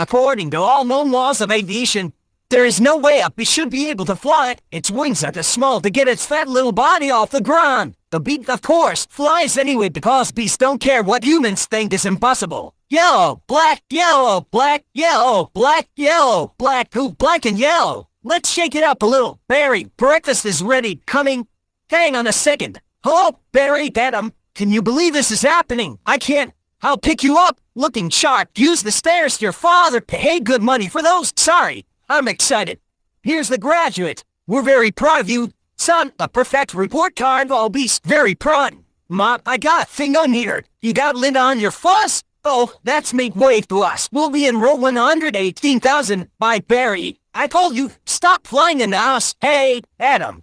According to all known laws of aviation, there is no way a bee should be able to fly. Its wings are too small to get its fat little body off the ground. The bee, of course, flies anyway because bees don't care what humans think is impossible. Yellow, black, yellow, black, yellow, black, yellow, black, ooh, black and yellow. Let's shake it up a little. Barry, breakfast is ready. Coming. Hang on a second. Hello, Barry, Adam. Can you believe this is happening? I can't. I'll pick you up. Looking sharp. Use the stairs. Your father paid good money for those. Sorry. I'm excited. Here's the graduate. We're very proud of you. Son, a perfect report card. I'll be very proud. Mom, I got a thing on here. You got lint on your fuss? Oh, that's make way to us. We'll be enrolled 118,000 by Barry. I told you, stop flying in the house. Hey, Adam.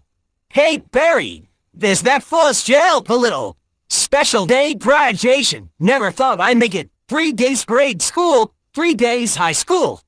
Hey, Barry. There's that fuss gel a little. Special day graduation. Never thought I'd make it. 3 days grade school, 3 days high school.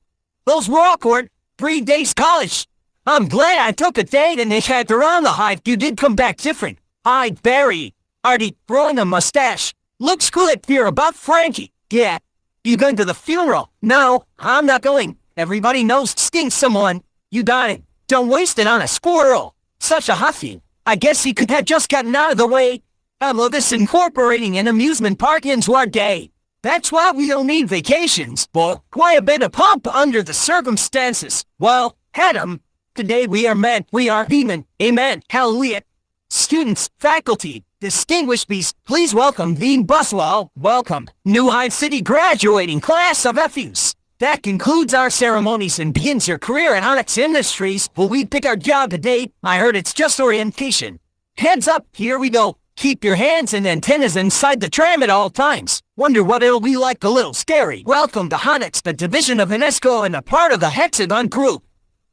Those were awkward. 3 days college. I'm glad I took a date and they had around the hype. You did come back different. Hi, Barry. Artie, growing a mustache. Looks good here about Frankie. Yeah. You going to the funeral? No, I'm not going. Everybody knows stinks someone. You died. Don't waste it on a squirrel. Such a huffy. I guess he could have just gotten out of the way. I love this incorporating an amusement park into our day. That's why we don't need vacations, but quite a bit of pomp under the circumstances. Well, Adam, today we are men, we are human. Amen. Hallelujah. Students, faculty, distinguished bees, please welcome Dean Buswell. Welcome. New Hyde City graduating class of FUs. That concludes our ceremonies and begins your career at Onyx Industries. Will we pick our job today? I heard it's just orientation. Heads up, here we go. Keep your hands and antennas inside the tram at all times. Wonder what it'll be like. A little scary. Welcome to Onyx, the division of UNESCO and a part of the Hexagon Group.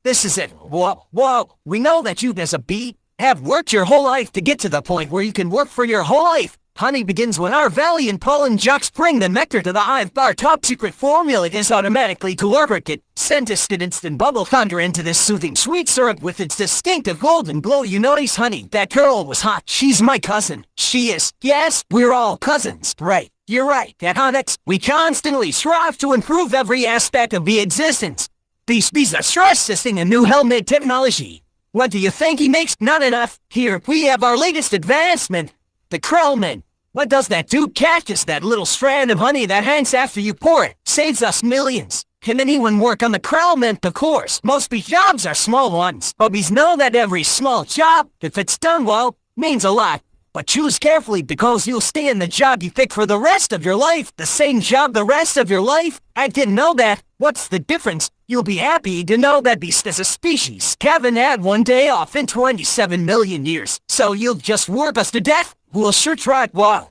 This is it. Whoa. We know that you as a bee have worked your whole life to get to the point where you can work for your whole life. Honey begins when our valiant pollen jocks bring the nectar to the hive. Our top secret formula is automatically to lubricate, send instant bubble thunder into this soothing sweet syrup with its distinctive golden glow. You notice, honey, that girl was hot. She's my cousin. She is. Yes, we're all cousins. Right. You're right. At Onyx, we constantly strive to improve every aspect of the existence. These bees are stress testing a new helmet technology. What do you think he makes? Not enough. Here, we have our latest advancement. The Krellman. What does that do? Catches that little strand of honey that hangs after you pour it. Saves us millions. Can anyone work on the Krellman? Of course. Most bee jobs are small ones. But bees know that every small job, if it's done well, means a lot. But choose carefully because you'll stay in the job you pick for the rest of your life. The same job the rest of your life? I didn't know that. What's the difference? You'll be happy to know that bees as a species haven't had one day off in 27 million years. So you'll just work us to death? We'll sure try it. Wow.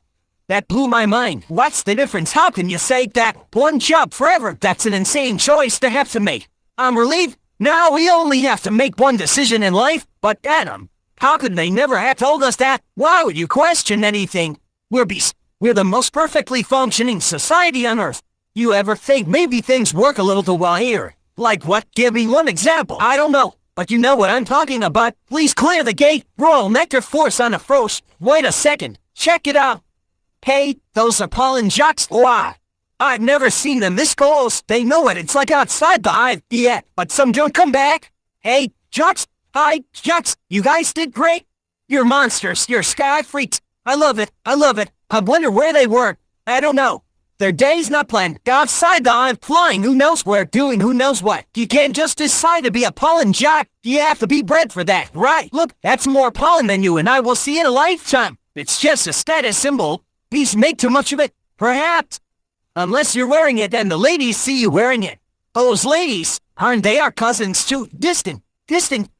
That blew my mind. What's the difference? How can you say that? One job forever. That's an insane choice to have to make. I'm relieved. Now we only have to make one decision in life. But Adam, how could they never have told us that? Why would you question anything? We're bees. We're the most perfectly functioning society on Earth. You ever think maybe things work a little too well here? Like what? Give me one example. I don't know. But you know what I'm talking about. Please clear the gate. Royal Nectar Force on approach. Wait a second. Check it out. Hey, those are pollen jocks. Wow. I've never seen them this close. They know what it's like outside the hive. Yeah, but some don't come back. Hey, jocks. Hi, jocks. You guys did great. You're monsters. You're sky freaks. I love it. I wonder where they were. I don't know. Their day's not planned. Outside the hive, flying who knows where, doing who knows what. You can't just decide to be a pollen jock. You have to be bred for that, right? Look, that's more pollen than you and I will see in a lifetime. It's just a status symbol. Bees make too much of it, perhaps. Unless you're wearing it and the ladies see you wearing it. Those ladies, aren't they our cousins too? Distant.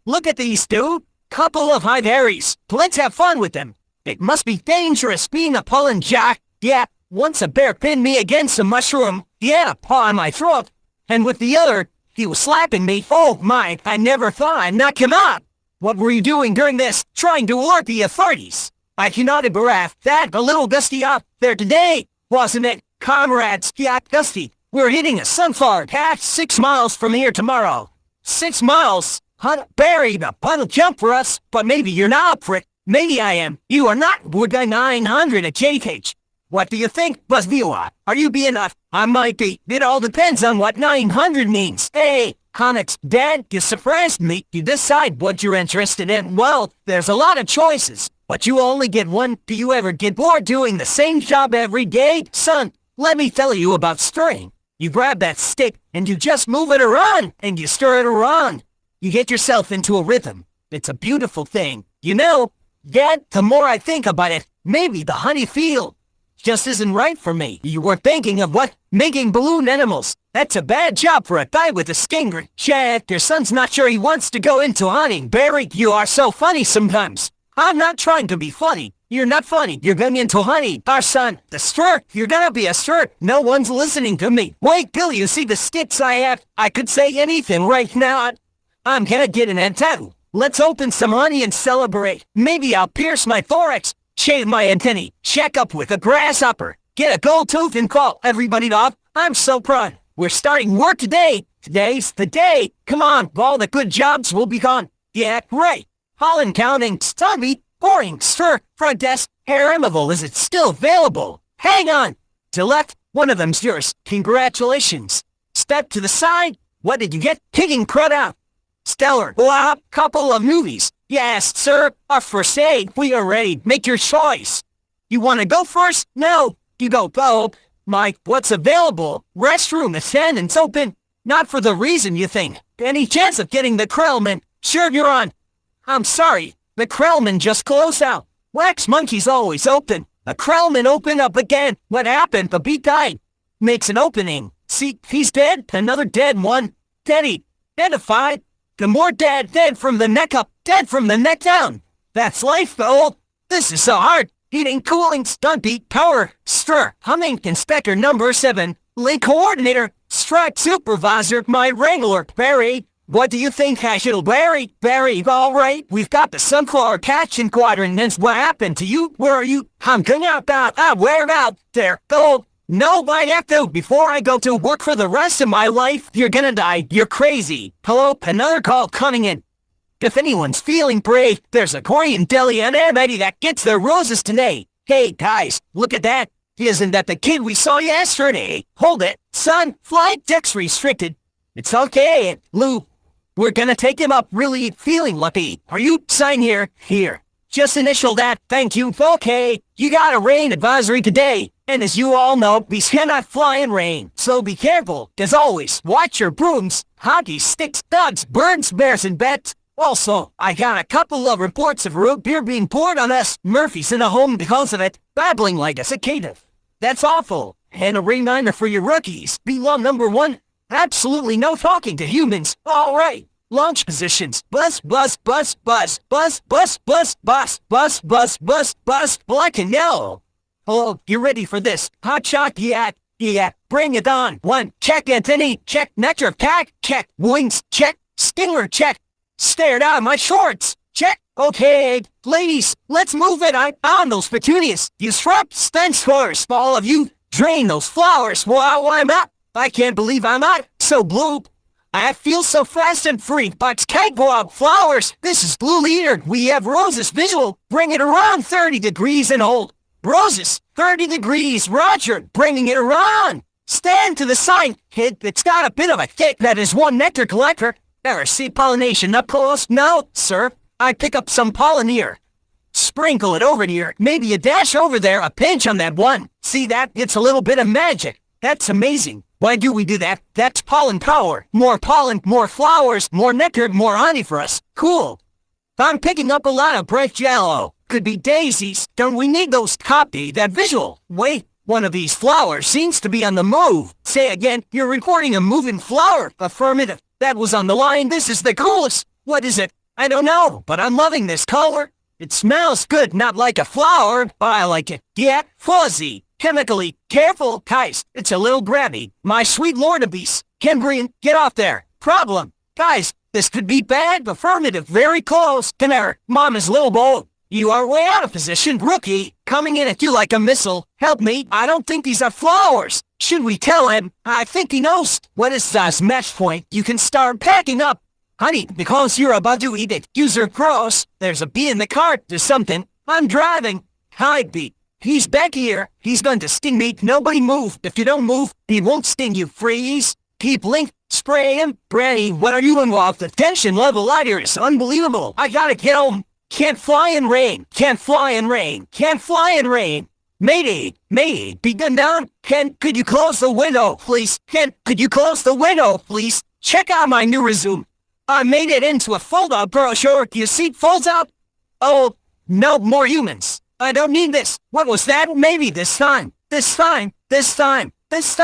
Look at these two. Couple of hive Aries. Let's have fun with them. It must be dangerous being a pollen jock. Yeah. Once a bear pinned me against a mushroom. He had a paw on my throat. And with the other, he was slapping me. Oh my, I never thought I'd knock him out. What were you doing during this? Trying to alert the authorities. I cannot bereft that a little gusty out there today, wasn't it? Comrades, yeah, gusty. We're hitting a sunflower patch 6 miles from here tomorrow. 6 miles? Huh? Barry, the puddle jump for us, but maybe you're not up for it. Maybe I am. You are not. Would I 900 at JH? What do you think, Buzzviewer? Are you being off? I might be. It all depends on what 900 means. Hey, Conix, Dad, you surprised me. You decide what you're interested in. Well, there's a lot of choices, but you only get one. Do you ever get bored doing the same job every day? Son, let me tell you about stirring. You grab that stick, and you just move it around, and you stir it around. You get yourself into a rhythm. It's a beautiful thing. You know, Dad, the more I think about it, maybe the honey field just isn't right for me. You were thinking of what? Making balloon animals. That's a bad job for a guy with a stinger. Chad, your son's not sure he wants to go into hunting. Barry, you are so funny sometimes. I'm not trying to be funny. You're not funny. You're going into honey. Our son, the stir. You're gonna be a stir. No one's listening to me. Wait till you see the sticks I have. I could say anything right now. I'm gonna get an antenna. Let's open some honey and celebrate. Maybe I'll pierce my thorax, shave my antennae, check up with a grasshopper, get a gold tooth and call everybody off. I'm so proud. We're starting work today. Today's the day. Come on, all the good jobs will be gone. Yeah, right. Holland counting, stubby, boring, stir, front desk, haremable, is it still available? Hang on. To left, one of them's yours. Congratulations. Step to the side. What did you get? Kicking crud out. Stellar. Wow, couple of movies. Yes, sir. Our first aid. We are ready. Make your choice. You want to go first? No. You go, Bo. Mike, what's available? Restroom attendants open. Not for the reason you think. Any chance of getting the Krellman? Sure, you're on. I'm sorry. The Krellman just closed out. Wax Monkey's always open. The Krellman opened up again. What happened? The beat died. Makes an opening. See, he's dead. Another dead one. Teddy. Identified. The more dead from the neck up, dead from the neck down. That's life, though. This is so hard. Heating, cooling, stunt beat, power, stir, humming, inspector number 7, link coordinator, strike supervisor, my wrangler, Barry. What do you think I should Barry? Barry, all right, we've got the sunflower catching quadrant, and what happened to you? Where are you? I'm going out, where out? There, go. No, I have to. Before I go to work for the rest of my life, you're gonna die. You're crazy. Hello, another call coming in. If anyone's feeling brave, there's a Korean deli and anybody that gets their roses today. Hey, guys, look at that. Isn't that the kid we saw yesterday? Hold it. Son, flight deck's restricted. It's okay, Lou. We're gonna take him up really feeling lucky. Are you? Sign here. Here. Just initial that. Thank you. Okay. You got a rain advisory today. And as you all know, bees cannot fly in rain. So be careful. As always, watch your brooms, hockey sticks, dogs, birds, bears, and bats. Also, I got a couple of reports of root beer being poured on us. Murphy's in a home because of it, babbling like a cicada. That's awful. And a reminder for your rookies. Be law number 1. Absolutely no talking to humans. All right. Launch positions. Bus, bus, bus, bus, bus, bus, bus, bus, bus, bus, bus, bus, black and yellow. Hello, you ready for this? Hot shot, yeah, bring it on. 1, check antennae, check nectar pack, check wings, check stinger, check. Stared out my shorts, check. Okay, ladies, let's move it on those petunias. You shrub stench scores, all of you. Drain those flowers while I'm out. I can't believe I'm out. So blue. I feel so fast and free, but can't go out flowers. This is Blue Leader. We have roses visual. Bring it around 30 degrees and hold. Roses, 30 degrees, Roger, bringing it around. Stand to the side, kid. It's got a bit of a kick. That is one nectar collector. Ever see pollination up close? No, sir. I pick up some pollen here. Sprinkle it over here. Maybe a dash over there, a pinch on that one. See that? It's a little bit of magic. That's amazing. Why do we do that? That's pollen power. More pollen, more flowers, more nectar, more honey for us. Cool. I'm picking up a lot of bright yellow. Could be daisies. Don't we need those? Copy that visual. Wait, one of these flowers seems to be on the move. Say again, you're recording a moving flower. Affirmative. That was on the line. This is the coolest. What is it? I don't know, but I'm loving this color. It smells good, not like a flower, but I like it. Yeah, fuzzy. Chemically. Careful, guys. It's a little grabby. My sweet lord of beasts. Cambrian, get off there. Problem. Guys, this could be bad. Affirmative. Very close. Canary. Mama's little bowl. You are way out of position, rookie. Coming in at you like a missile. Help me. I don't think these are flowers. Should we tell him? I think he knows. What is this match point? You can start packing up. Honey, because you're about to eat it. User cross. There's a bee in the cart. There's something. I'm driving. Hide bee. He's back here. He's going to sting me. Nobody move. If you don't move, he won't sting you. Freeze. Keep link. Spray him. Brandy, what are you doing off? The tension level out here is unbelievable. I gotta get home. Can't fly in rain. Can't fly in rain. Can't fly in rain. Mayday. Mayday. Begun down. Could you close the window, please? Could you close the window, please? Check out my new resume. I made it into a fold-out brochure. You see it folds out? Oh, no more humans. I don't need this. What was that? Maybe this time. This time. That's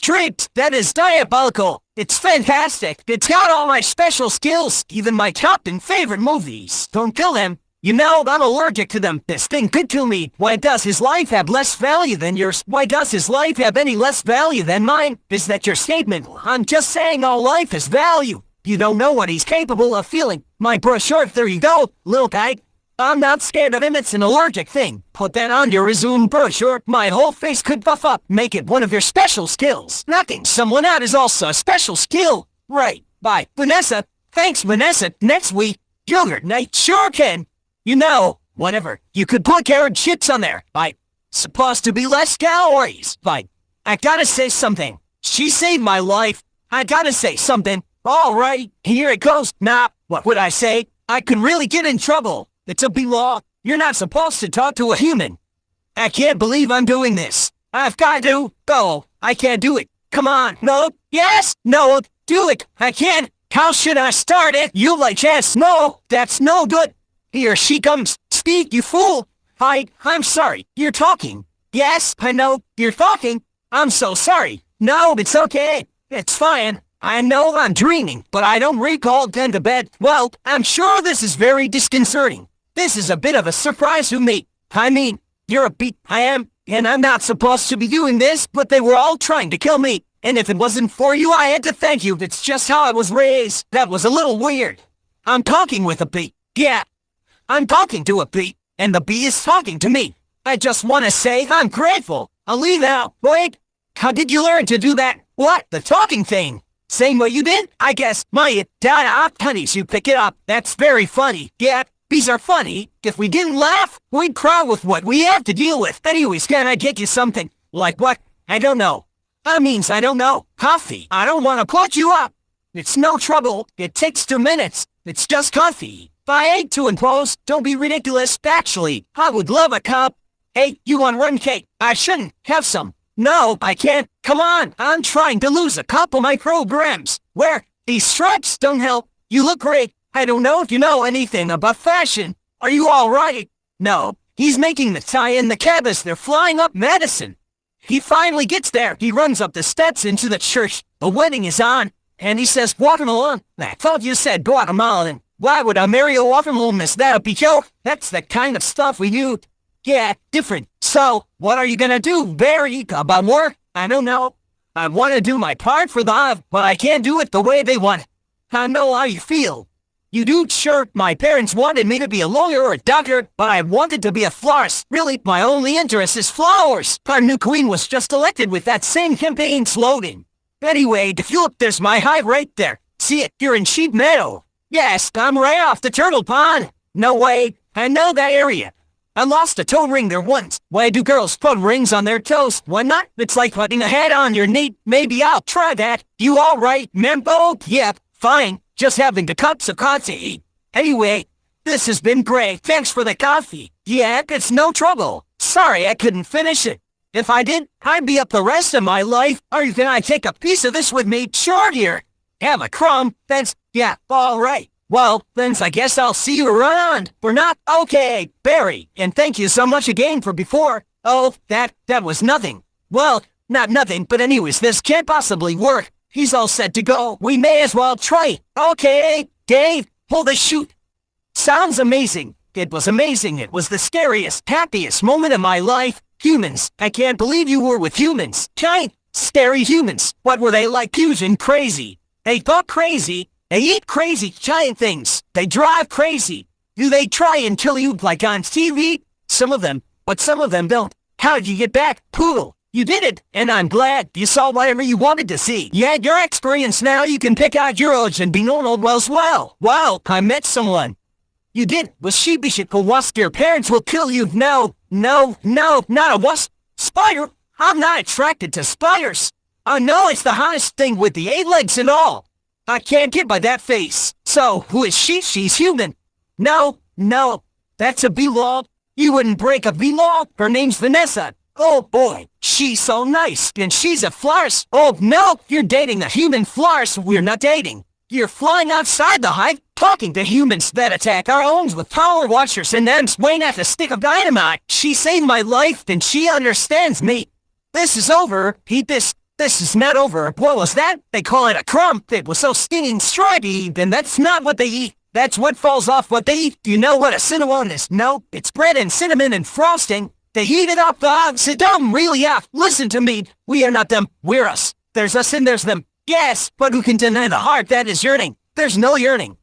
tricked. That is diabolical. It's fantastic. It's got all my special skills, even my top and favorite movies. Don't kill him. You know, I'm allergic to them. This thing could kill me. Why does his life have less value than yours? Why does his life have any less value than mine? Is that your statement? I'm just saying all life has value. You don't know what he's capable of feeling. My brochure, there you go, little guy. I'm not scared of him, it's an allergic thing. Put that on your resume brochure. My whole face could buff up. Make it one of your special skills. Knocking someone out is also a special skill. Right. Bye. Vanessa. Thanks, Vanessa. Next week, yogurt night. Sure can. You know, whatever. You could put carrot chips on there. Bye. Supposed to be less calories. Bye. I gotta say something. She saved my life. I gotta say something. All right. Here it goes. Nah. What would I say? I could really get in trouble. It's a B-law. You're not supposed to talk to a human. I can't believe I'm doing this. I've got to. Oh, I can't do it. Come on. No. Yes. No. Do it. I can't. How should I start it? You like yes. No. That's no good. Here she comes. Speak, you fool. I'm sorry. You're talking. Yes, I know. You're talking. I'm so sorry. No, it's okay. It's fine. I know I'm dreaming, but I don't recall going to bed. Well, I'm sure this is very disconcerting. This is a bit of a surprise to me. I mean, you're a beat. I am, and I'm not supposed to be doing this, but they were all trying to kill me. And if it wasn't for you, I had to thank you. It's just how I was raised. That was a little weird. I'm talking with a bee. Yeah, I'm talking to a bee, and the bee is talking to me. I just want to say I'm grateful. I'll leave now. Wait, how did you learn to do that? What? The talking thing? Same way you did? I guess. My honeys, you pick it up. That's very funny. Yeah, bees are funny. If we didn't laugh, we'd cry with what we have to deal with. Anyways, can I get you something? Like what? I don't know. That means I don't know. Coffee. I don't want to put you up. It's no trouble. It takes 2 minutes. It's just coffee. I hate to impose. Don't be ridiculous. Actually, I would love a cup. Hey, you want run cake? I shouldn't have some. No, I can't. Come on, I'm trying to lose a couple micrograms. Where? These stripes don't help. You look great. I don't know if you know anything about fashion. Are you all right? No, he's making the tie in the cab as they're flying up Madison. He finally gets there. He runs up the steps into the church. The wedding is on. And he says, watermelon. I thought you said Guatemalan. Why would I marry a watermelon? Is that a joke? That's the kind of stuff we use. Yeah, different. So, what are you gonna do, Barry, about work? I don't know. I want to do my part for the but I can't do it the way they want. I know how you feel. You do, sure. My parents wanted me to be a lawyer or a doctor, but I wanted to be a florist. Really, my only interest is flowers. Our new queen was just elected with that same campaign slogan. Anyway, if you look, there's my hive right there. See it? You're in Sheep Meadow. Yes, I'm right off the turtle pond. No way. I know that area. I lost a toe ring there once. Why do girls put rings on their toes? Why not? It's like putting a hat on your knee. Maybe I'll try that. You all right, Membo? Yep, fine. Just having the cups of coffee. Anyway, this has been great. Thanks for the coffee. Yeah, it's no trouble. Sorry I couldn't finish it. If I did, I'd be up the rest of my life. Or can I take a piece of this with me? Sure, here. Have a crumb. Thanks. Yeah, all right. Well, then I guess I'll see you around. We're not okay, Barry. And thank you so much again for before. Oh, that was nothing. Well, not nothing, but anyways, this can't possibly work. He's all set to go. We may as well try. Okay, Dave, pull the chute. Sounds amazing. It was amazing. It was the scariest, happiest moment of my life. Humans. I can't believe you were with humans. Giant, scary humans. What were they like? Fusion crazy. They thought crazy. They eat crazy giant things. They drive crazy. Do they try and kill you like on TV? Some of them, but some of them don't. How did you get back? Poodle. You did it, and I'm glad you saw whatever you wanted to see. You had your experience now. You can pick out your age and be normal as well. Wow, I met someone. You did. Was sheepish at the wasp. Your parents will kill you. No, no, no, not a wasp. Spider. I'm not attracted to spiders. I know it's the hottest thing with the 8 legs and all. I can't get by that face. So, who is she? She's human. No, no. That's a B-log. You wouldn't break a B-log. Her name's Vanessa. Oh boy, she's so nice, and she's a florist. Oh no, you're dating a human florist. We're not dating. You're flying outside the hive, talking to humans that attack our homes with power washers and then swing at the stick of dynamite. She saved my life, and she understands me. This is over. Eat this. This is not over. What was that? They call it a crumb. It was so stinging stripy, and that's not what they eat. That's what falls off what they eat. Do you know what a cinnamon is? No, it's bread and cinnamon and frosting. They heat it up, sit down, really up. Listen to me. We are not them. We're us. There's us and there's them. Yes, but who can deny the heart that is yearning? There's no yearning.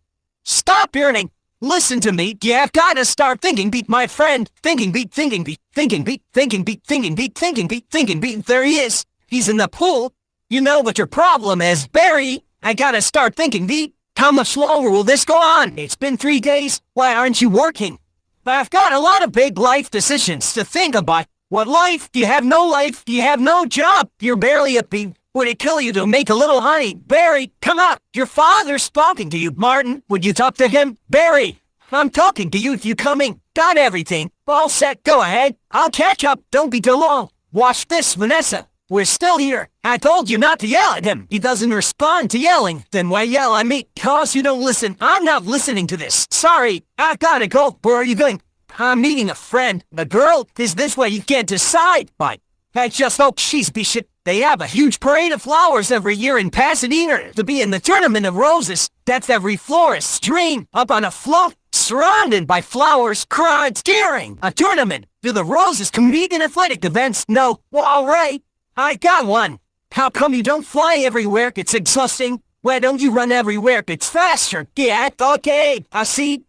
Stop yearning. Listen to me. You have got to start thinking beat, my friend. Thinking beat, thinking beat, thinking beat, thinking beat, thinking beat, thinking beat, thinking beat. There he is. He's in the pool. You know what your problem is, Barry. I gotta start thinking beat. How much longer will this go on? It's been 3 days. Why aren't you working? I've got a lot of big life decisions to think about. What life? You have no life. You have no job. You're barely a bee. Would it kill you to make a little honey? Barry, come up. Your father's talking to you, Martin. Would you talk to him? Barry, I'm talking to you. If you coming? Got everything. All set. Go ahead. I'll catch up. Don't be too long. Watch this, Vanessa. We're still here. I told you not to yell at him. He doesn't respond to yelling. Then why yell at me? Cause you don't listen. I'm not listening to this. Sorry. I gotta go. Where are you going? I'm meeting a friend. A girl. Is this way you can't decide? But I just hope she's shit. They have a huge parade of flowers every year in Pasadena to be in the Tournament of Roses. That's every florist's dream. Up on a float, surrounded by flowers, crowds cheering. A tournament. Do the roses compete in athletic events? No. Well, all right. I got one. How come you don't fly everywhere? It's exhausting. Why don't you run everywhere? It's faster. Yeah, okay. I see.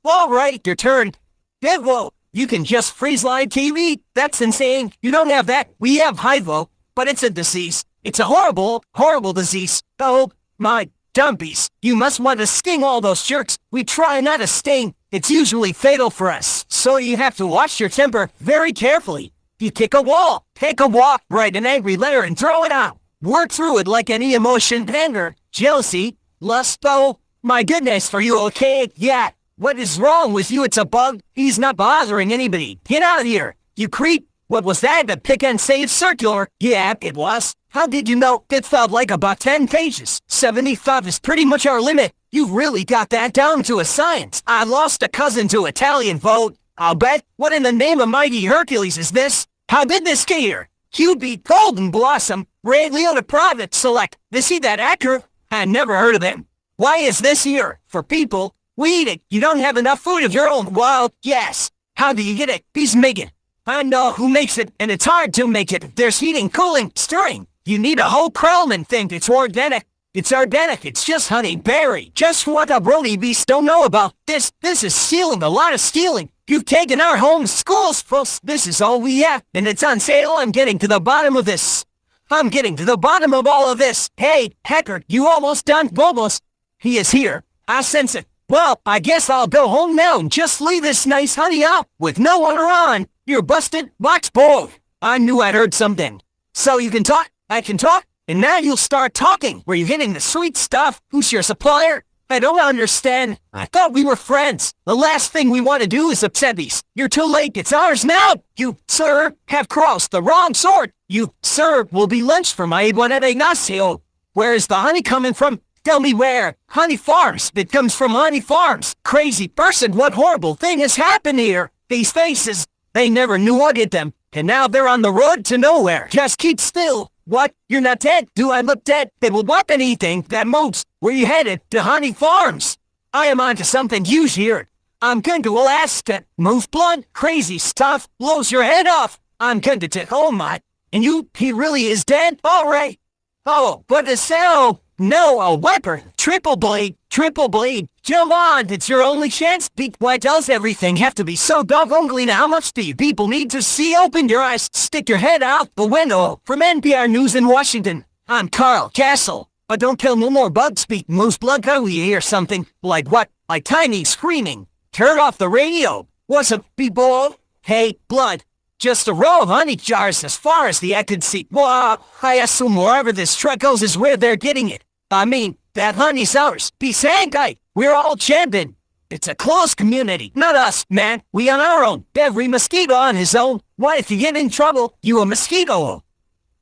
All right, your turn. Devo, you can just freeze line TV. That's insane. You don't have that. We have Hyvo, but it's a disease. It's a horrible, horrible disease. Oh, my dumpies. You must want to sting all those jerks. We try not to sting. It's usually fatal for us. So you have to watch your temper very carefully. You kick a wall, take a walk, write an angry letter and throw it out. Work through it like any emotion, anger, jealousy, lust. Oh, my goodness, are you okay? Yeah. What is wrong with you? It's a bug. He's not bothering anybody. Get out of here, you creep. What was that? The pick and save circular? Yeah, it was. How did you know? It felt like about 10 pages. 75 is pretty much our limit. You've really got that down to a science. I lost a cousin to Italian vote. I'll bet. What in the name of mighty Hercules is this? How did this get here? QB Golden Blossom, Ray Liotta Private Select. Is he that actor? I never heard of them. Why is this here? For people. We eat it. You don't have enough food of your own. Well, yes. How do you get it? He's making. I know who makes it, and it's hard to make it. There's heating, cooling, stirring. You need a whole Krellman thing. It's organic. It's organic. It's just honey berry. Just what a brony beast don't know about. This is stealing. A lot of stealing. You've taken our homes, schools, folks. This is all we have, and it's on sale. I'm getting to the bottom of this. I'm getting to the bottom of all of this. Hey, Hacker, you almost done? Almost. He is here. I sense it. Well, I guess I'll go home now and just leave this nice honey out with no one around. You're busted, box boy. I knew I'd heard something. So you can talk, I can talk, and now you'll start talking. Were you getting the sweet stuff? Who's your supplier? I don't understand. I thought we were friends. The last thing we want to do is upset these. You're too late. It's ours now. You, sir, have crossed the wrong sword. You, sir, will be lynched for my Buena de Ignacio. Where is the honey coming from? Tell me where. Honey Farms. It comes from Honey Farms. Crazy person, what horrible thing has happened here? These faces, they never knew what hit them. And now they're on the road to nowhere. Just keep still. What? You're not dead? Do I look dead? They will want anything that moves. Where you headed? To Honey Farms. I am onto something huge here. I'm going to Alaska. Move blood. Crazy stuff. Blows your head off. I'm going to take, oh my. And you, he really is dead? All right. Oh, but the cell. No, a wiper. Triple blade. Triple blade. Jump on. It's your only chance. Why does everything have to be so doggone now? How much do you people need to see? Open your eyes. Stick your head out the window. From NPR News in Washington, I'm Carl Castle. But don't kill no more bugs. Speak moose blood. Oh, you hear something? Like what? Like Tiny screaming. Turn off the radio. What's up, people? Hey, blood. Just a row of honey jars as far as the eye can see. Well, I assume wherever this truck goes is where they're getting it. I mean, that honey's ours. Peace and guy. We're all champion. It's a close community. Not us, man. We on our own. Every mosquito on his own. What if you get in trouble? You a mosquito.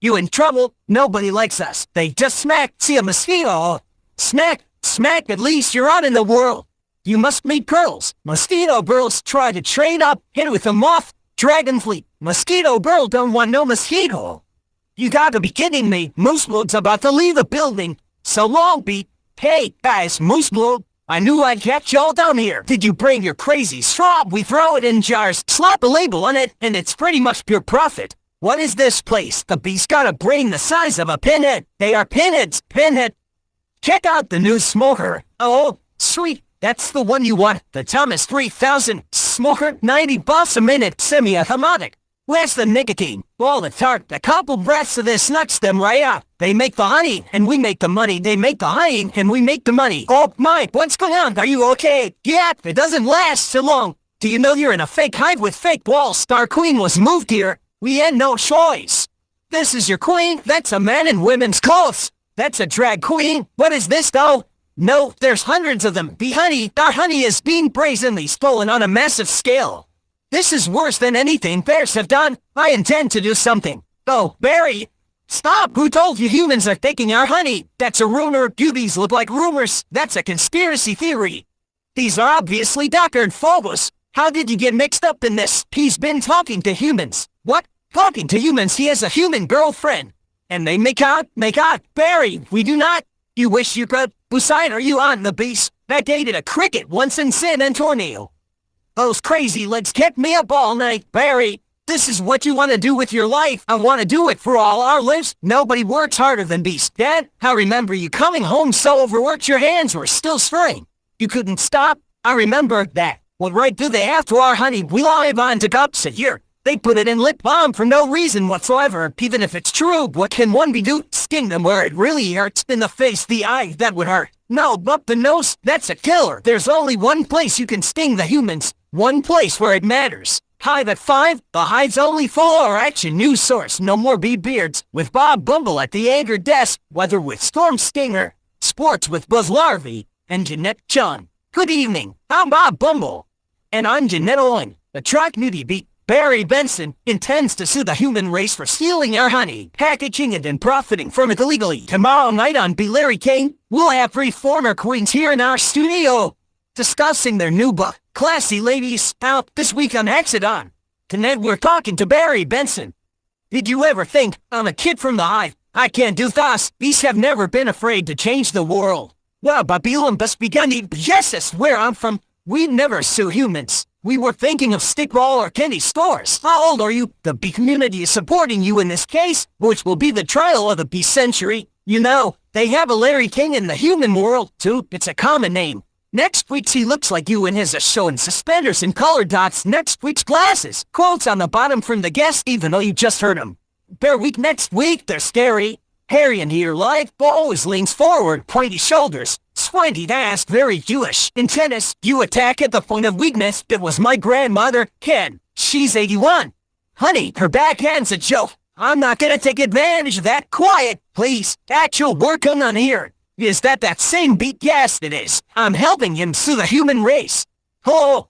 You in trouble? Nobody likes us. They just smack. See a mosquito. Smack. Smack. At least you're out in the world. You must meet girls. Mosquito girls try to train up. Hit with a moth. Dragon fleet. Mosquito girl don't want no mosquito. You gotta be kidding me. Mooseblood's about to leave the building. So long, Beat. Hey, guys, Mooseblood. I knew I'd catch y'all down here. Did you bring your crazy straw? We throw it in jars, slap a label on it, and it's pretty much pure profit. What is this place? The beast got a brain the size of a pinhead. They are pinheads. Pinhead. Check out the new smoker. Oh, sweet. That's the one you want. The Thomas 3000 smoker, 90 bucks a minute, semi-automatic. Where's the nicotine? All the tart, a couple breaths of this knocks them right out. They make the honey, and we make the money. They make the honey, and we make the money. Oh, Mike, what's going on? Are you okay? Yeah, it doesn't last so long. Do you know you're in a fake hive with fake walls? Star Queen was moved here. We had no choice. This is your queen? That's a man in women's clothes. That's a drag queen. What is this, though? No, there's hundreds of them. The honey, our honey is being brazenly stolen on a massive scale. This is worse than anything bears have done. I intend to do something. Oh, Barry, stop! Who told you humans are taking our honey? That's a rumor. Beauties look like rumors. That's a conspiracy theory. These are obviously doctored phobos. How did you get mixed up in this? He's been talking to humans. What? Talking to humans? He has a human girlfriend. And they make out? Barry, we do not. You wish you could. Busan, are you on the beast? I dated a cricket once in San Antonio. Those crazy legs kept me up all night. Barry, this is what you want to do with your life. I want to do it for all our lives. Nobody works harder than Beast. Dad, I remember you coming home so overworked your hands were still stirring. You couldn't stop. I remember that. What right do they have to our honey? We live on to cups a year. They put it in lip balm for no reason whatsoever. Even if it's true, what can one be do? Sting them where it really hurts. In the face, the eye, that would hurt. No, up the nose, that's a killer. There's only one place you can sting the humans. One place where it matters. Hive at 5, the Hive's only full-hour action news source. No more beards. With Bob Bumble at the anchor desk. Weather with Storm Stinger. Sports with Buzz Larvey. And Jeanette Chun. Good evening. I'm Bob Bumble. And I'm Jeanette Owen. The track nudie beat. Barry Benson intends to sue the human race for stealing our honey, packaging it, and profiting from it illegally. Tomorrow night on Be Larry King, we'll have 3 former queens here in our studio, discussing their new book, Classy Ladies, out this week on Hexadon. Tonight we're talking to Barry Benson. Did you ever think, I'm a kid from the Hive, I can't do this? These have never been afraid to change the world. Well, Babylon must be gunny. Yes, that's where I'm from. We never sue humans. We were thinking of stickball or candy stores. How old are you? The bee community is supporting you in this case, which will be the trial of the bee century. You know, they have a Larry King in the human world, too. It's a common name. Next week's he looks like you and his are showing suspenders and color dots. Next week's glasses. Quotes on the bottom from the guest, even though you just heard them. Bear week next week, they're scary. Harry in here life always leans forward, pointy shoulders. Squinty ass, very Jewish. In tennis, you attack at the point of weakness. It was my grandmother, Ken. She's 81. Honey, her backhand's a joke. I'm not gonna take advantage of that. Quiet, please. Actual work on here. Is that same beat? Yes, it is. I'm helping him sue the human race. Hello,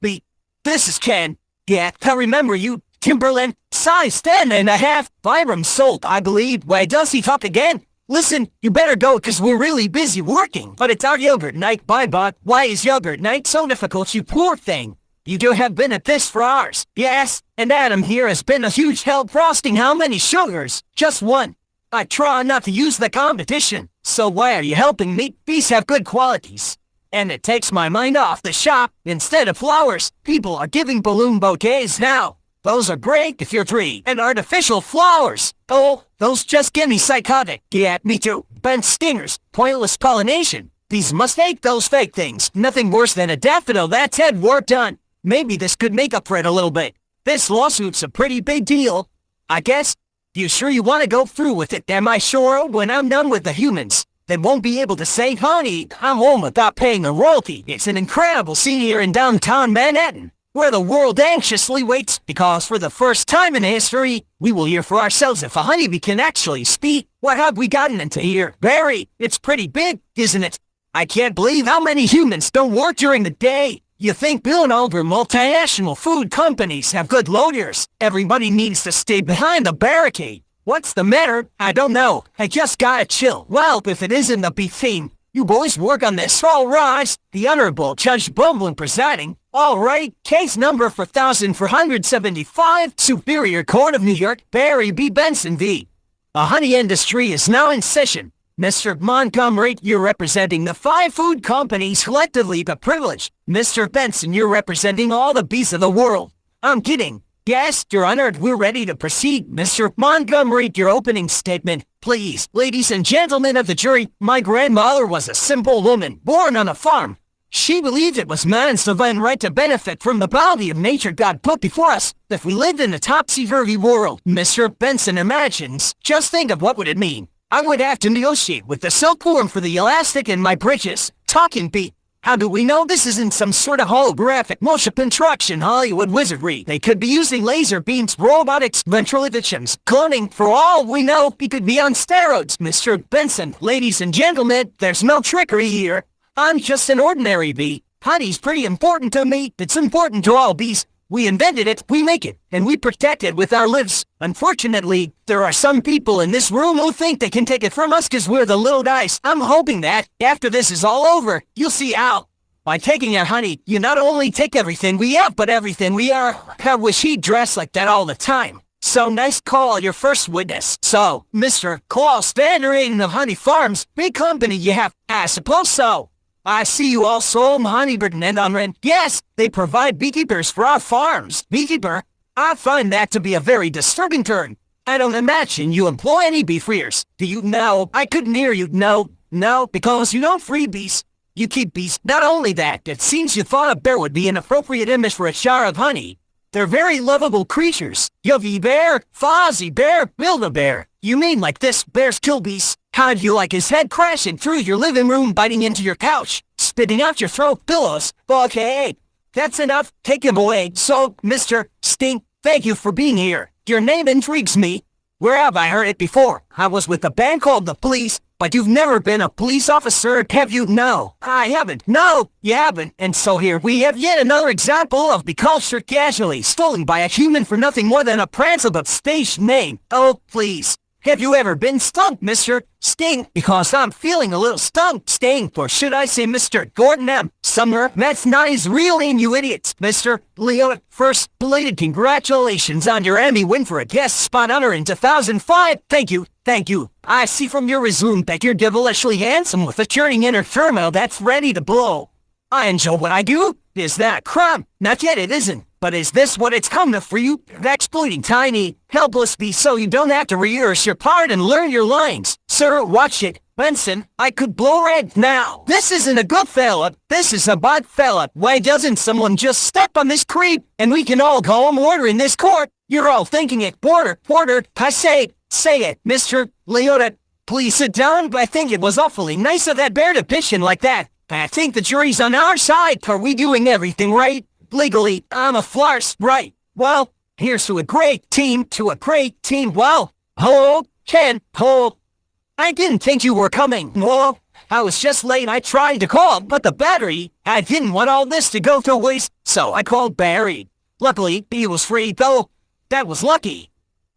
beat. This is Ken. Yeah, I remember you. Timberland, size 10.5. Vibram sold, I believe. Why does he talk again? Listen, you better go because we're really busy working. But it's our yogurt night. Bye, bot. Why is yogurt night so difficult, you poor thing? You two have been at this for hours. Yes, and Adam here has been a huge help frosting how many sugars? Just one. I try not to use the competition. So why are you helping me? These have good qualities. And it takes my mind off the shop. Instead of flowers, people are giving balloon bouquets now. Those are great if you're 3. And artificial flowers. Oh, those just get me psychotic. Yeah, me too. Bent stingers, pointless pollination. These must hate those fake things. Nothing worse than a daffodil that's had work done. Maybe this could make up for it a little bit. This lawsuit's a pretty big deal, I guess. You sure you want to go through with it? Am I sure when I'm done with the humans? they won't be able to say, honey, I'm home without paying a royalty. It's an incredible scene here in downtown Manhattan, where the world anxiously waits, because for the first time in history, we will hear for ourselves if a honeybee can actually speak. What have we gotten into here, Barry? It's pretty big, isn't it? I can't believe how many humans don't work during the day. You think billion over multinational food companies have good lawyers? Everybody needs to stay behind the barricade. What's the matter? I don't know. I just gotta chill. Well, if it isn't the beef theme, you boys work on this. All rise. The Honorable Judge Bumblin presiding. All right. Case number 4475, Superior Court of New York, Barry B. Benson v. The honey industry is now in session. Mr. Montgomery, you're representing the 5 food companies collectively the privileged. Mr. Benson, you're representing all the bees of the world. I'm kidding. Yes, Your Honor, we're ready to proceed. Mr. Montgomery, your opening statement, please. Ladies and gentlemen of the jury, my grandmother was a simple woman, born on a farm. She believed it was man's divine right to benefit from the bounty of nature God put before us. If we lived in a topsy-turvy world, Mr. Benson imagines, just think of what would it mean. I would have to negotiate with the silkworm for the elastic in my breeches. Talking bee. How do we know this isn't some sort of holographic motion construction Hollywood wizardry? They could be using laser beams, robotics, ventriloquisms, cloning. For all we know, he could be on steroids, Mr. Benson. Ladies and gentlemen, there's no trickery here. I'm just an ordinary bee. Honey's pretty important to me. It's important to all bees. We invented it, we make it, and we protect it with our lives. Unfortunately, there are some people in this room who think they can take it from us because we're the little guys. I'm hoping that, after this is all over, you'll see how. By taking our honey, you not only take everything we have, but everything we are. I wish he'd dress like that all the time. So nice call, your first witness. So, Mr. Klaus Van Reyden of Honey Farms, big company you have. I suppose so. I see you also own Honeyburton and Unrent. Yes, they provide beekeepers for our farms. Beekeeper? I find that to be a very disturbing term. I don't imagine you employ any bee freers. Do you? No, I couldn't hear you. No, because you don't free bees. You keep bees. Not only that, it seems you thought a bear would be an appropriate image for a jar of honey. They're very lovable creatures. Yogi Bear, Fozzie Bear, Build-A-Bear. You mean like this, bears kill bees? How'd you like his head crashing through your living room, biting into your couch, spitting out your throat pillows? Okay, that's enough. Take him away. So, Mr. Stink, thank you for being here. Your name intrigues me. Where have I heard it before? I was with a band called the Police, but you've never been a police officer, have you? No, I haven't. No, you haven't. And so here we have yet another example of bee culture casually stolen by a human for nothing more than a pranceable stage name. Oh, please. Have you ever been stung, Mr. Sting? Because I'm feeling a little stung. Sting, or should I say Mr. Gordon M. Sumner? That's not his real name, you idiots. Mr. Leo, first, belated congratulations on your Emmy win for a guest spot honor in 2005. Thank you. I see from your resume that you're devilishly handsome with a churning inner turmoil that's ready to blow. I enjoy what I do. Is that a crime? Not yet, it isn't. But is this what it's come to for you? Exploiting tiny, helpless bees so you don't have to rehearse your part and learn your lines. Sir, watch it. Benson, I could blow red now. This isn't a good fella. This is a bad fella. Why doesn't someone just step on this creep and we can all go home order in this court? You're all thinking it. Porter, I say it. Mr. Leota, please sit down. I think it was awfully nice of that bear to pitch in like that. I think the jury's on our side. Are we doing everything right? Legally, I'm a farce, right? Well, here's to a great team. Well, hello, Ken, hello. I didn't think you were coming. Well, I was just late. I tried to call, but the battery, I didn't want all this to go to waste, so I called Barry. Luckily, he was free, though. That was lucky.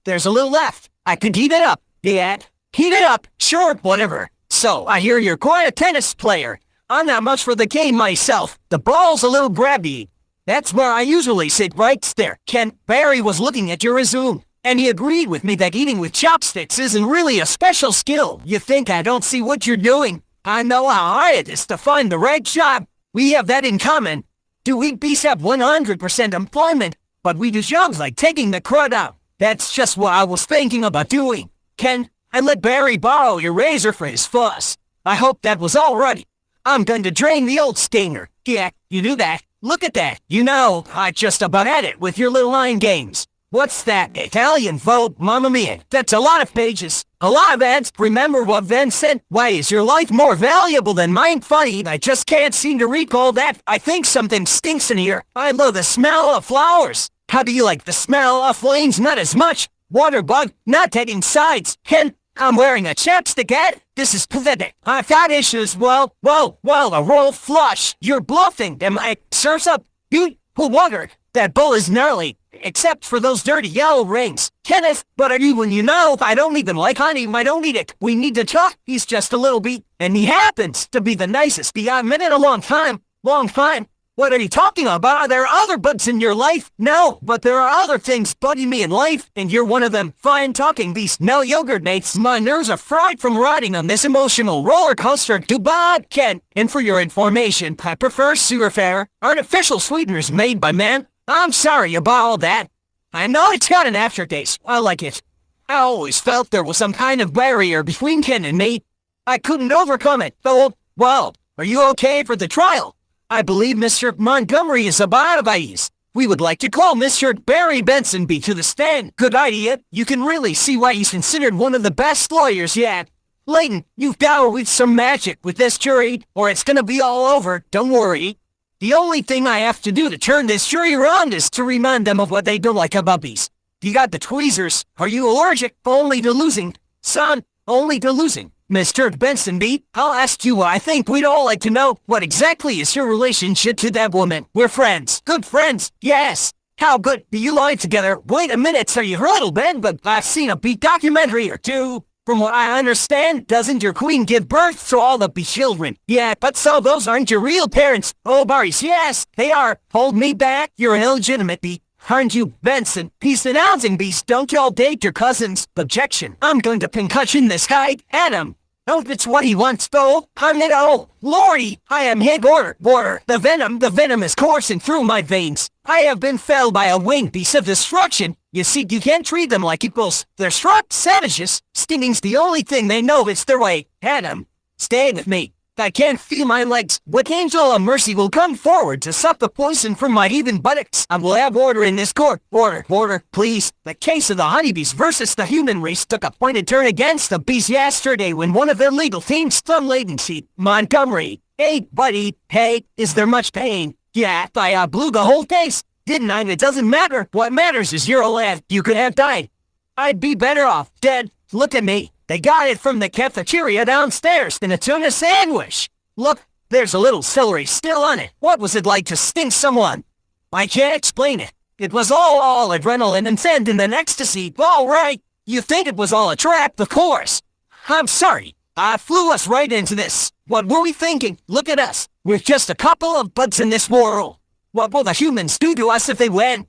There's a little left. I could heat it up. Yeah, heat it up. Sure, whatever. So, I hear you're quite a tennis player. I'm not much for the game myself. The ball's a little grabby. That's where I usually sit, right there. Ken, Barry was looking at your resume, and he agreed with me that eating with chopsticks isn't really a special skill. You think I don't see what you're doing? I know how hard it is to find the right job. We have that in common. Do we bees have 100% employment? But we do jobs like taking the crud out. That's just what I was thinking about doing. Ken, I let Barry borrow your razor for his fuss. I hope that was all right. I'm going to drain the old stinger. Yeah, you do that. Look at that. You know, I just about had it with your little line games. What's that? Italian vote? Mamma mia. That's a lot of pages. Alive, Ed. Remember what Ven said? Why is your life more valuable than mine? Funny, I just can't seem to recall that. I think something stinks in here. I love the smell of flowers. How do you like the smell of flames? Not as much. Waterbug, not taking sides. Ken, I'm wearing a chapstick, Ed. This is pathetic. I've got issues. Well, a roll flush. You're bluffing. Am I? Surf's up. You, who water? That bowl is gnarly. Except for those dirty yellow rings. Kenneth, but are you when you know I don't even like honey, I don't eat it. We need to talk. He's just a little beat, and he happens to be the nicest guy I've met in a long time. Long time. What are you talking about? Are there other bugs in your life? No, but there are other things bugging me in life, and you're one of them. Fine talking beast. No yogurt, mates. My nerves are fried from riding on this emotional roller coaster. Goodbye, Ken. And for your information, I prefer sewer fare, artificial sweeteners made by man. I'm sorry about all that. I know it's got an aftertaste. I like it. I always felt there was some kind of barrier between Ken and me. I couldn't overcome it, though. Well, are you okay for the trial? I believe Mr. Montgomery is about advice. We would like to call Mr. Barry Bensonby to the stand. Good idea. You can really see why he's considered one of the best lawyers yet. Layton, you've got to with some magic with this jury, or it's gonna be all over. Don't worry. The only thing I have to do to turn this jury around is to remind them of what they don't like about bees. You got the tweezers. Are you allergic? Only to losing. Son, only to losing. Mr. Bensonby, I'll ask you what I think we'd all like to know. What exactly is your relationship to that woman? We're friends. Good friends. Yes. How good do you lie together? Wait a minute, so you rattled, Ben, but I've seen a bee documentary or two. From what I understand, doesn't your queen give birth to all the bee children? Yeah, but so those aren't your real parents. Oh, Barry's, yes, they are. Hold me back. You're an illegitimate bee. Aren't you, Benson? He's denouncing bees. Don't y'all date your cousins. Objection. I'm going to concussion this guy, Adam. Oh, that's what he wants, though. I'm it. Oh, Lordy, I am hit water. The venom is coursing through my veins. I have been felled by a winged beast of destruction. You see, you can't treat them like equals. They're struck savages. Stinging's the only thing they know it's their way. Adam, stay with me. I can't feel my legs. What angel of mercy will come forward to suck the poison from my heathen buttocks? I will have order in this court. Order, please. The case of the honeybees versus the human race took a pointed turn against the bees yesterday when one of their legal teams stung latency. Montgomery. Hey, buddy. Hey, is there much pain? Yeah, I blew the whole case. Didn't I? It doesn't matter. What matters is you're alive. You could have died. I'd be better off dead. Look at me. They got it from the cafeteria downstairs in a tuna sandwich. Look, there's a little celery still on it. What was it like to sting someone? I can't explain it. It was all adrenaline and then in an ecstasy. All right. You think it was all a trap, of course. I'm sorry. I flew us right into this. What were we thinking? Look at us. We're just a couple of bugs in this world. What will the humans do to us if they win?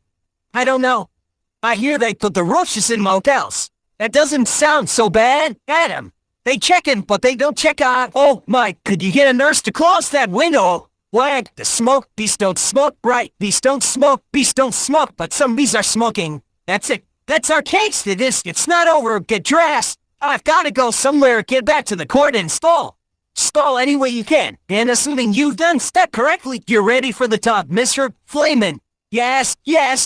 I don't know. I hear they put the roaches in motels. That doesn't sound so bad, Adam. They check in, but they don't check out. Oh my, could you get a nurse to close that window? Wag, the smoke, bees don't smoke, right? Bees don't smoke, but some bees are smoking. That's it. That's our case. It's not over. Get dressed. I've got to go somewhere. Get back to the court and stall. Stall any way you can. And assuming you've done step correctly, you're ready for the top, Mr. Flamin'. Yes,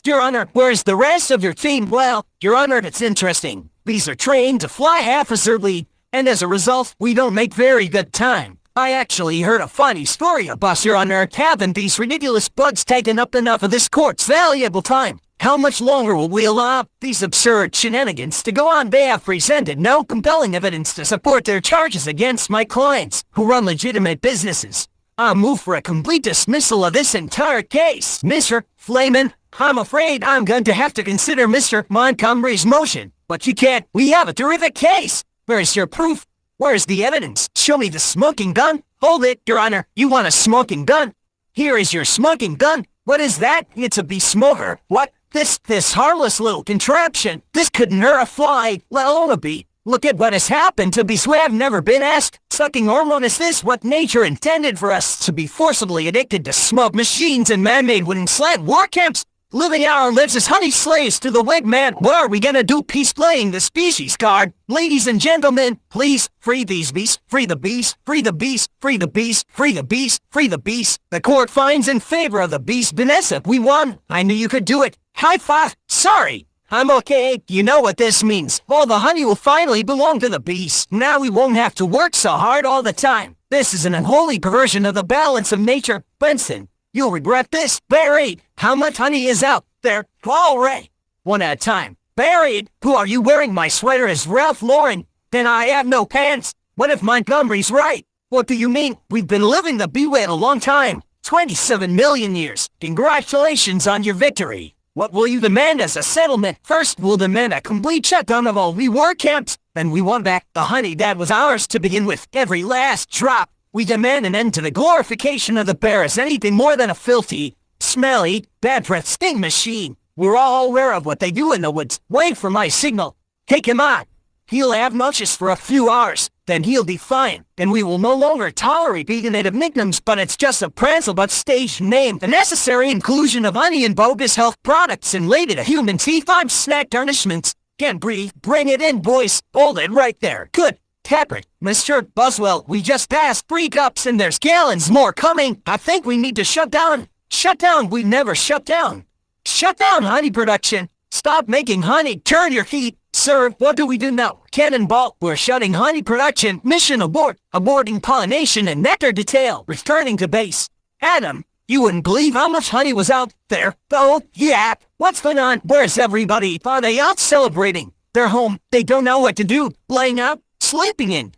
Your Honor. Where's the rest of your team? Well, Your Honor, it's interesting. Bees are trained to fly haphazardly, and as a result, we don't make very good time. I actually heard a funny story about Your Honor. Haven't these ridiculous bugs taken up enough of this court's valuable time? How much longer will we allow these absurd shenanigans to go on? They have presented no compelling evidence to support their charges against my clients, who run legitimate businesses. I'll move for a complete dismissal of this entire case. Mr. Flamin', I'm afraid I'm going to have to consider Mr. Montgomery's motion. But you can't. We have a terrific case. Where's your proof? Where's the evidence? Show me the smoking gun. Hold it, Your Honor. You want a smoking gun? Here is your smoking gun. What is that? It's a bee smoker. What? This harmless little contraption. This couldn't hurt a fly, let alone a bee. Look at what has happened to bees who have never been asked. Sucking hormone, is this what nature intended for us to be forcibly addicted to smoke machines and man-made wooden sled war camps? Living our lives as honey slaves to the white man. What are we gonna do? Peace playing the species card. Ladies and gentlemen, please free these bees. Free the bees. Free the bees. Free the bees. Free the bees. Free the bees. The court finds in favor of the bees. Vanessa, we won. I knew you could do it. High five. Sorry. I'm okay. You know what this means. All the honey will finally belong to the bees. Now we won't have to work so hard all the time. This is an unholy perversion of the balance of nature. Benson, you'll regret this. Buried. How much honey is out there? All right. One at a time. Buried. Who are you wearing my sweater as Ralph Lauren? Then I have no pants. What if Montgomery's right? What do you mean? We've been living the bee way a long time. 27 million years. Congratulations on your victory. What will you demand as a settlement? First, we'll demand a complete shutdown of all bee war camps. Then we want back the honey that was ours to begin with. Every last drop. We demand an end to the glorification of the bear as anything more than a filthy, smelly, bad breath sting machine. We're all aware of what they do in the woods. Wait for my signal. Take him on. He'll have noxious for a few hours. Then he'll be fine, and we will no longer tolerate being native nicknames, but it's just a prancel but stage name. The necessary inclusion of honey and bogus health products and later to human T5 snack garnishments. Can't breathe. Bring it in, boys. Hold it right there. Good. Tap it. Mr. Buswell, we just passed 3 cups and there's gallons more coming. I think we need to shut down. Shut down. We never shut down. Shut down honey production. Stop making honey. Turn your heat. Sir, what do we do now? Cannonball, we're shutting honey production. Mission abort. Aborting pollination and nectar detail. Returning to base. Adam, you wouldn't believe how much honey was out there. Oh, yeah. What's going on? Where's everybody? Are they out celebrating? They're home. They don't know what to do. Laying out? Sleeping in.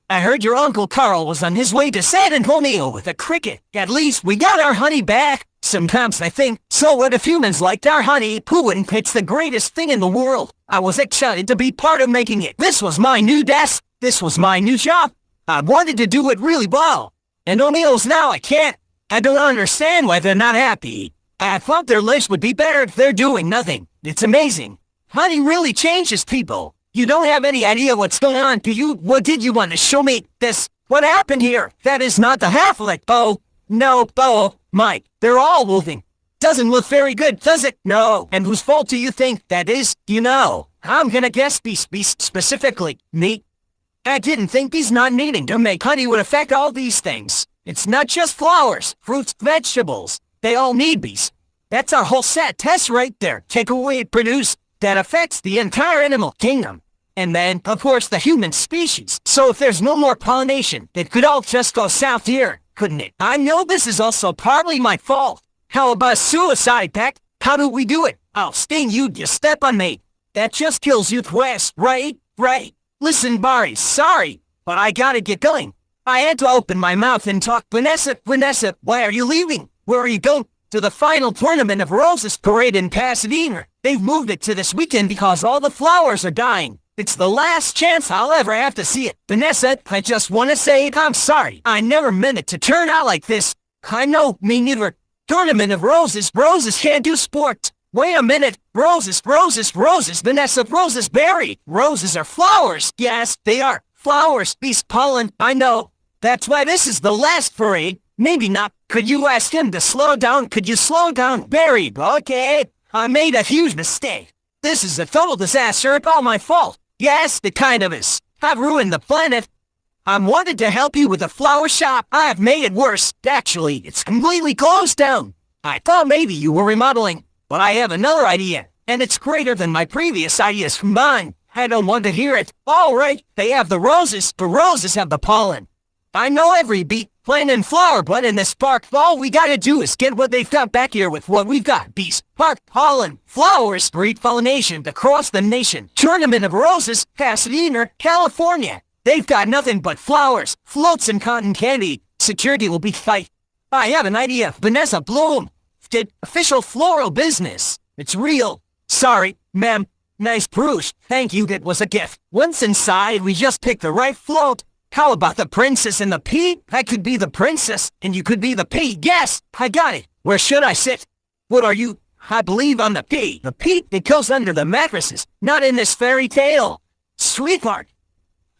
I heard your Uncle Carl was on his way to San Antonio with a cricket. At least we got our honey back. Sometimes I think, so what if humans liked our honey? Who wouldn't? It's the greatest thing in the world. I was excited to be part of making it. This was my new desk. This was my new job. I wanted to do it really well. And O'Neill's now I can't. I don't understand why they're not happy. I thought their list would be better if they're doing nothing. It's amazing. Honey really changes people. You don't have any idea what's going on, do you? What did you want to show me? This? What happened here? That is not the half-lick, Bo. No, Bo. Mike, they're all moving. Doesn't look very good, does it? No. And whose fault do you think that is? You know, I'm gonna guess bees specifically. Me? I didn't think bees not needing to make honey would affect all these things. It's not just flowers, fruits, vegetables. They all need bees. That's our whole set test right there. Take away it produce. That affects the entire animal kingdom. And then, of course, the human species. So if there's no more pollination, it could all just go south here, couldn't it? I know this is also partly my fault. How about a suicide pact? How do we do it? I'll sting you step on me. That just kills you twice, right? Right. Listen, Barry, sorry, but I gotta get going. I had to open my mouth and talk. Vanessa, why are you leaving? Where are you going? To the final Tournament of Roses parade in Pasadena. They've moved it to this weekend because all the flowers are dying. It's the last chance I'll ever have to see it. Vanessa, I just want to say I'm sorry. I never meant it to turn out like this. I know, me neither. Tournament of Roses. Roses can't do sports. Wait a minute. Roses. Vanessa, roses berry. Roses are flowers. Yes, they are. Flowers, bees, pollen. I know. That's why this is the last parade. Maybe not. Could you ask him to slow down? Could you slow down, Barry? Okay. I made a huge mistake. This is a total disaster. It's all my fault. Yes, it kind of is. I've ruined the planet. I wanted to help you with the flower shop. I have made it worse. Actually, it's completely closed down. I thought maybe you were remodeling, but I have another idea, and it's greater than my previous ideas combined. I don't want to hear it. All right, they have the roses have the pollen. I know every bee, plant, and flower, but in this park, all we gotta do is get what they've got back here with what we've got. Bees, park, pollen, flowers, breed pollination across the nation. Tournament of Roses, Pasadena, California. They've got nothing but flowers, floats, and cotton candy. Security will be tight. I have an idea. Vanessa Bloom did official floral business. It's real. Sorry, ma'am. Nice brooch. Thank you. That was a gift. Once inside, we just picked the right float. How about the princess and the pea? I could be the princess, and you could be the pea. Yes, I got it. Where should I sit? What are you? I believe I'm the pea. The pea that goes under the mattresses. Not in this fairy tale. Sweetheart,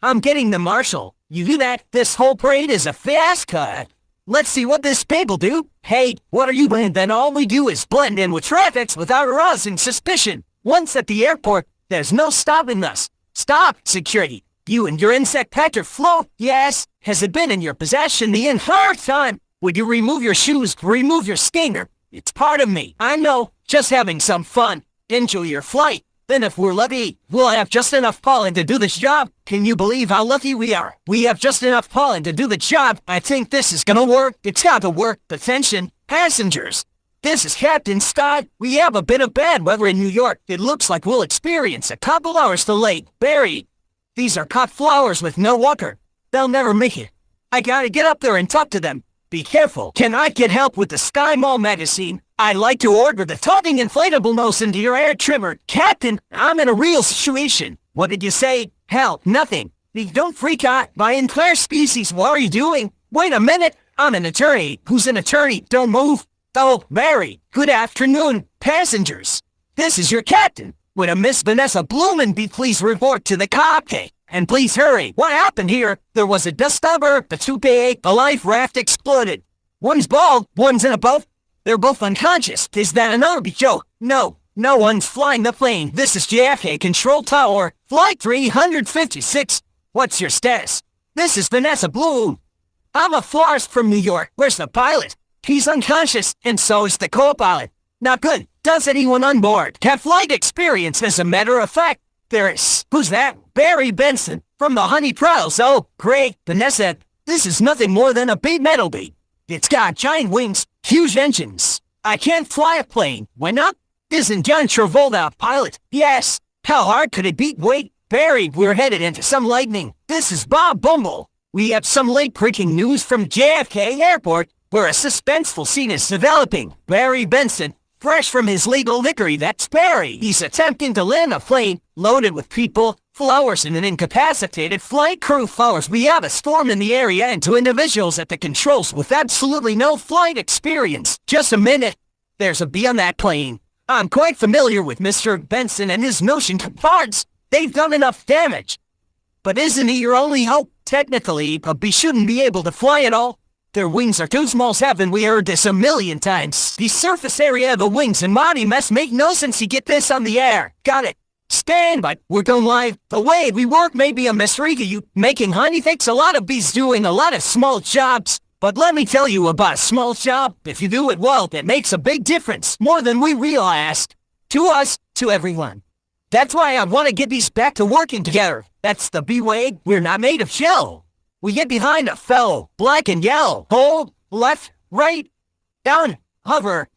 I'm getting the marshal. You do that? This whole parade is a fiasco. Let's see what this pig will do. Hey, what are you doing? Then all we do is blend in with traffic without arousing suspicion. Once at the airport, there's no stopping us. Stop, security. You and your insect pecker float? Yes. Has it been in your possession the entire time? Would you remove your shoes? Remove your stinger? It's part of me. I know. Just having some fun. Enjoy your flight. Then if we're lucky, we'll have just enough pollen to do this job. Can you believe how lucky we are? We have just enough pollen to do the job. I think this is gonna work. It's got to work. Attention, passengers. This is Captain Scott. We have a bit of bad weather in New York. It looks like we'll experience a couple hours delay. Barry, these are cut flowers with no water. They'll never make it. I gotta get up there and talk to them. Be careful. Can I get help with the Sky Mall magazine? I'd like to order the talking inflatable nose into your air trimmer. Captain, I'm in a real situation. What did you say? Hell, nothing. Don't freak out. My entire species, what are you doing? Wait a minute. I'm an attorney. Who's an attorney? Don't move. Oh, Mary. Good afternoon, passengers. This is your captain. Would a Miss Vanessa Blumenby please report to the cockpit? And please hurry. What happened here? There was a dust storm, the 2PA, the life raft exploded. One's bald, one's in a boat. They're both unconscious. Is that another joke? No, no one's flying the plane. This is JFK Control Tower, Flight 356. What's your status? This is Vanessa Bloom. I'm a florist from New York. Where's the pilot? He's unconscious, and so is the co-pilot. Not good. Does anyone on board have flight experience? As a matter of fact, there is. Who's that? Barry Benson, from the Honey Trials. Oh, great. Vanessa, this is nothing more than a big metal beat. It's got giant wings, huge engines. I can't fly a plane. Why not? Isn't John Travolta a pilot? Yes. How hard could it be? Wait, Barry, we're headed into some lightning. This is Bob Bumble. We have some late breaking news from JFK Airport, where a suspenseful scene is developing. Barry Benson, fresh from his legal victory, that's Barry. He's attempting to land a plane loaded with people, flowers, and an incapacitated flight crew. Flowers. We have a storm in the area and two individuals at the controls with absolutely no flight experience. Just a minute. There's a bee on that plane. I'm quite familiar with Mr. Benson and his motion parts. They've done enough damage. But isn't he your only hope? Technically, a bee shouldn't be able to fly at all. Their wings are too small. Haven't we heard this a million times? The surface area of the wings and body must make no sense. You get this on the air. Got it. Stand by. We're going live. The way we work may be a mystery to you. Making honey takes a lot of bees doing a lot of small jobs. But let me tell you about a small job. If you do it well, it makes a big difference. More than we realized. To us, to everyone. That's why I want to get bees back to working together. That's the bee way. We're not made of shell. We get behind a fellow, black and yellow. Hold, left, right, down, hover,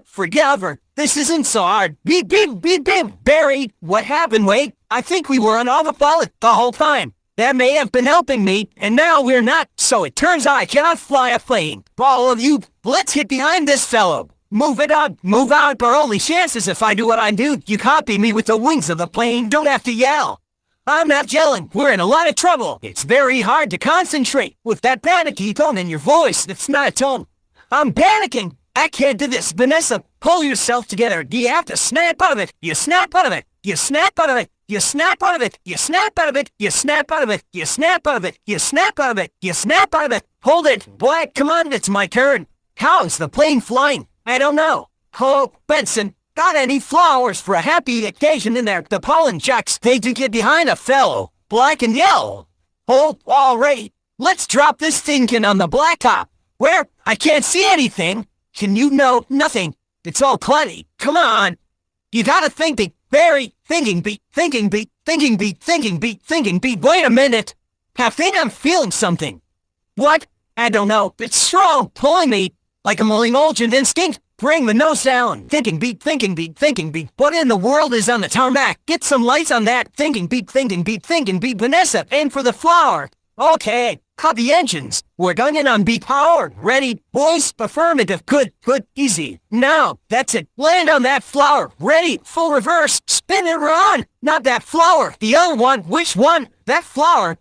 forget hover. This isn't so hard. Beep, beep, beep, beep. Barry, what happened? Wait, I think we were on autopilot the whole time. That may have been helping me, and now we're not. So it turns out I cannot fly a plane. All of you, let's get behind this fellow. Move it up, move out. Our only chance is if I do what I do. You copy me with the wings of the plane. Don't have to yell. I'm not yelling. We're in a lot of trouble. It's very hard to concentrate with that panicky tone in your voice. It's not a tone. I'm panicking. I can't do this. Vanessa, pull yourself together. You have to snap out of it. You snap out of it. You snap out of it. You snap out of it. You snap out of it. You snap out of it. You snap out of it. You snap out of it. You snap out of it. Hold it. Black, come on. It's my turn. How's the plane flying? I don't know. Oh, Benson. Got any flowers for a happy occasion in there? The pollen jacks, they do get behind a fellow, black and yellow. Oh, all right. Let's drop this thinking on the blacktop. Where? I can't see anything. Can you know? Nothing. It's all cloudy. Come on. You gotta think beat. Very thinking beat, thinking beat, thinking beat, thinking beat, thinking beat. Wait a minute. I think I'm feeling something. What? I don't know. It's strong, pulling me like a malignant instinct. Bring the nose down. Thinking beat, thinking beat, thinking beat. What in the world is on the tarmac? Get some lights on that. Thinking beat, thinking beat, thinking beat. Vanessa, aim for the flower. Okay, cut the engines. We're going in on beat power. Ready? Boys, affirmative. Good, good, easy. Now, that's it. Land on that flower. Ready? Full reverse. Spin it around. Not that flower. The other one. Which one? That flower.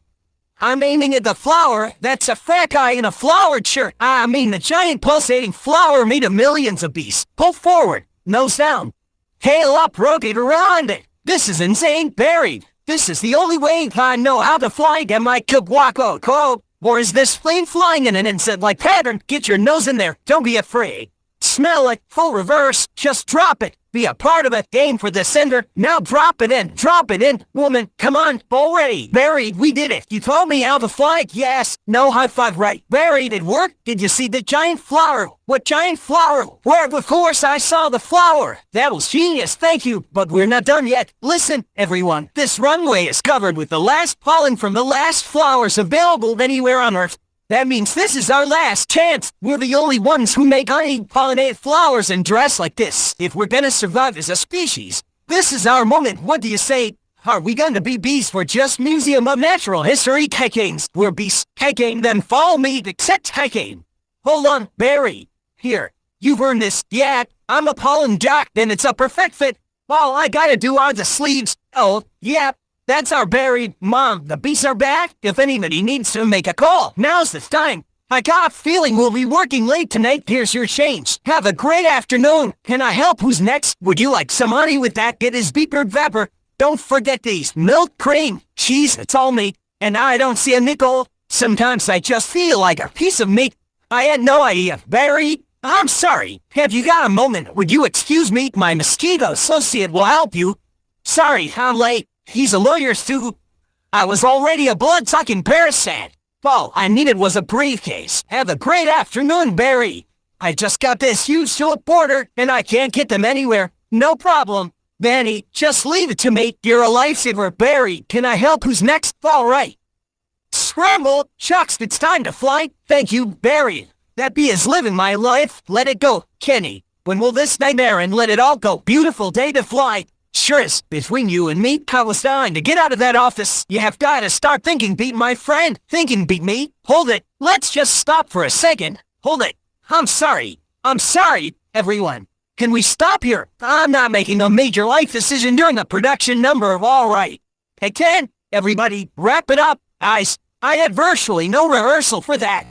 I'm aiming at the flower. That's a fat guy in a flowered shirt. I mean the giant pulsating flower made of millions of bees. Pull forward. Nose down. Tail up. Rotate around it. This is insane. Buried. This is the only way I know how to fly. Get my Kibwako code. Or is this plane flying in an insect-like pattern? Get your nose in there. Don't be afraid. Smell it. Full reverse. Just drop it. Be a part of it. Aim for the center. Now drop it in. Drop it in. Woman, come on. Already. Barry, we did it. You told me how to fly. Yes. No high five, right? Barry, did it work? Did you see the giant flower? What giant flower? Where? Of course I saw the flower. That was genius. Thank you. But we're not done yet. Listen, everyone. This runway is covered with the last pollen from the last flowers available anywhere on Earth. That means this is our last chance. We're the only ones who make honey-pollinated flowers and dress like this. If we're gonna survive as a species, this is our moment. What do you say? Are we gonna be bees for just Museum of Natural History taking? We're bees taking, then follow me to set taking. Hold on, Barry. Here, you've earned this. Yeah, I'm a pollen jock, then it's a perfect fit. All I gotta do are the sleeves. Oh, yeah. That's our Barry. Mom, the bees are back. If anybody needs to make a call, now's the time. I got a feeling we'll be working late tonight. Here's your change. Have a great afternoon. Can I help? Who's next? Would you like some honey with that? Get his beeper vapor. Don't forget these. Milk, cream, cheese. It's all me. And I don't see a nickel. Sometimes I just feel like a piece of meat. I had no idea. Barry, I'm sorry. Have you got a moment? Would you excuse me? My mosquito associate will help you. Sorry, I'm late. He's a lawyer too. I was already a blood-sucking parasite. All I needed was a briefcase. Have a great afternoon, Barry. I just got this huge tulip border, and I can't get them anywhere. No problem. Vanny, just leave it to me. You're a lifesaver, Barry. Can I help? Who's next? All right. Scramble. Shucks, it's time to fly. Thank you, Barry. That bee is living my life. Let it go. Kenny, when will this nightmare and let it all go? Beautiful day to fly. Sure is. Between you and me, I was dying to get out of that office. You have got to start thinking beat my friend. Thinking beat me. Hold it. Let's just stop for a second. Hold it. I'm sorry. I'm sorry, everyone. Can we stop here? I'm not making a major life decision during a production number of All Right. Hey, Ken, everybody, wrap it up. I had virtually no rehearsal for that.